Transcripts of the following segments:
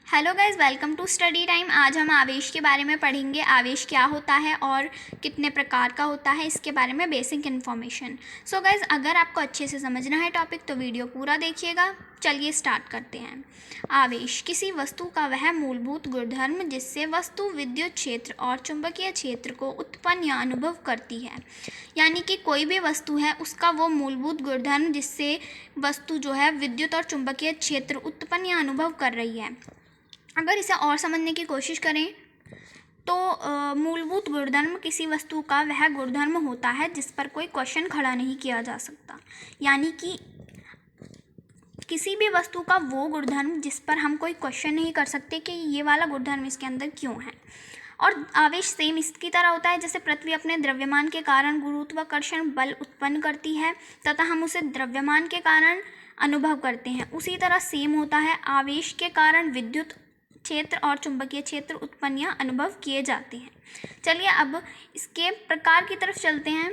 Hello guys, welcome to study time. आज हम आवेश के बारे में पढ़ेंगे। आवेश क्या होता है और कितने प्रकार का होता है, इसके बारे में बेसिक इन्फॉर्मेशन। सो गाइस, अगर आपको अच्छे से समझना है टॉपिक तो वीडियो पूरा देखिएगा। चलिए स्टार्ट करते हैं। आवेश किसी वस्तु का वह मूलभूत गुणधर्म जिससे वस्तु विद्युत क्षेत्र और चुंबकीय क्षेत्र को उत्पन्न या अनुभव करती है। यानी कि कोई भी वस्तु है उसका वो मूलभूत गुणधर्म जिससे वस्तु जो है विद्युत और चुंबकीय क्षेत्र उत्पन्न या अनुभव कर रही है। अगर इसे और समझने की कोशिश करें तो मूलभूत गुणधर्म किसी वस्तु का वह गुणधर्म होता है जिस पर कोई क्वेश्चन खड़ा नहीं किया जा सकता। यानी कि किसी भी वस्तु का वो गुणधर्म जिस पर हम कोई क्वेश्चन नहीं कर सकते कि ये वाला गुणधर्म इसके अंदर क्यों है। और आवेश सेम इसकी तरह होता है जैसे पृथ्वी अपने द्रव्यमान के कारण गुरुत्वाकर्षण बल उत्पन्न करती है तथा हम उसे द्रव्यमान के कारण अनुभव करते हैं। उसी तरह सेम होता है, आवेश के कारण विद्युत क्षेत्र और चुंबकीय क्षेत्र उत्पन्न या अनुभव किए जाते हैं। चलिए अब इसके प्रकार की तरफ चलते हैं।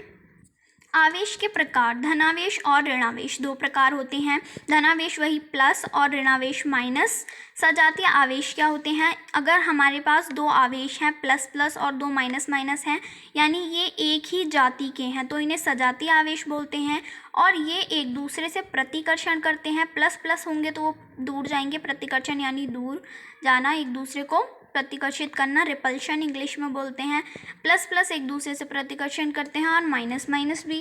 आवेश के प्रकार, धनावेश और ऋणावेश दो प्रकार होते हैं। धनावेश वही प्लस और ऋणावेश माइनस। सजातीय आवेश क्या होते हैं? अगर हमारे पास दो आवेश हैं, प्लस प्लस और दो माइनस माइनस हैं, यानी ये एक ही जाति के हैं तो इन्हें सजातीय आवेश बोलते हैं। और ये एक दूसरे से प्रतिकर्षण करते हैं। प्लस प्लस होंगे तो वो दूर जाएंगे, प्रतिकर्षण यानी दूर जाना, एक दूसरे को प्रतिकर्षित करना, रिपल्शन इंग्लिश में बोलते हैं। प्लस प्लस एक दूसरे से प्रतिकर्षण करते हैं और माइनस माइनस भी।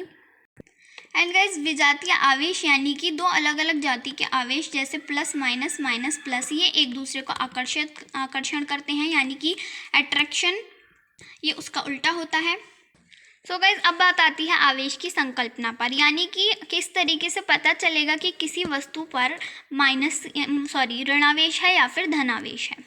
एंड गाइस, विजातीय आवेश यानी कि दो अलग अलग जाति के आवेश जैसे प्लस माइनस माइनस प्लस, ये एक दूसरे को आकर्षण करते हैं, यानी कि अट्रैक्शन, ये उसका उल्टा होता है। सो गाइस, अब बात आती है आवेश की संकल्पना पर, यानी कि किस तरीके से पता चलेगा कि किसी वस्तु पर ऋणावेश है या फिर धनावेश है।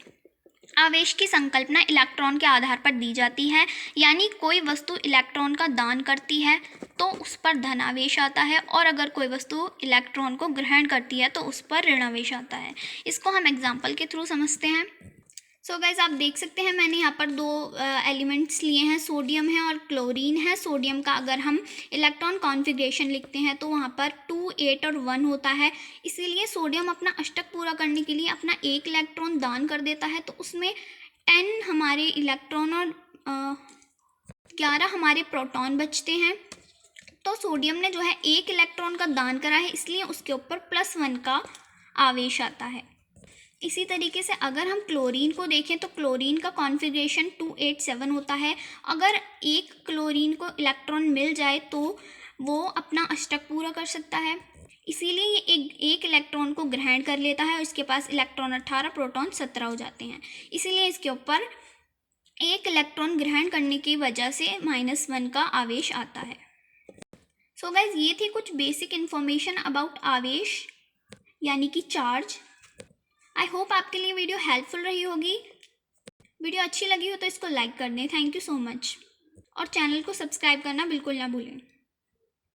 आवेश की संकल्पना इलेक्ट्रॉन के आधार पर दी जाती है। यानी कोई वस्तु इलेक्ट्रॉन का दान करती है तो उस पर धनावेश आता है, और अगर कोई वस्तु इलेक्ट्रॉन को ग्रहण करती है तो उस पर ऋणावेश आता है। इसको हम एग्जाम्पल के थ्रू समझते हैं। सो गाइस, आप देख सकते हैं मैंने यहाँ पर दो एलिमेंट्स लिए हैं, सोडियम है और क्लोरीन है। सोडियम का अगर हम इलेक्ट्रॉन कॉन्फ़िगरेशन लिखते हैं तो वहाँ पर 2, 8 और 1 होता है। इसीलिए सोडियम अपना अष्टक पूरा करने के लिए अपना एक इलेक्ट्रॉन दान कर देता है, तो उसमें 10 हमारे इलेक्ट्रॉन और 11 हमारे प्रोटॉन बचते हैं। तो सोडियम ने जो है एक इलेक्ट्रॉन का दान करा है, इसलिए उसके ऊपर +1 का आवेश आता है। इसी तरीके से अगर हम क्लोरीन को देखें तो क्लोरीन का कॉन्फ़िगरेशन 287 होता है। अगर एक क्लोरीन को इलेक्ट्रॉन मिल जाए तो वो अपना अष्टक पूरा कर सकता है, इसीलिए ये एक इलेक्ट्रॉन को ग्रहण कर लेता है और इसके पास इलेक्ट्रॉन 18, प्रोटॉन 17 हो जाते हैं। इसीलिए इसके ऊपर एक इलेक्ट्रॉन ग्रहण करने की वजह से -1 का आवेश आता है। सो गाइज, ये थी कुछ बेसिक इन्फॉर्मेशन अबाउट आवेश यानी कि चार्ज। आई होप आपके लिए वीडियो हेल्पफुल रही होगी। वीडियो अच्छी लगी हो तो इसको लाइक कर दें। Thank you so much. और चैनल को सब्सक्राइब करना बिल्कुल ना भूलें।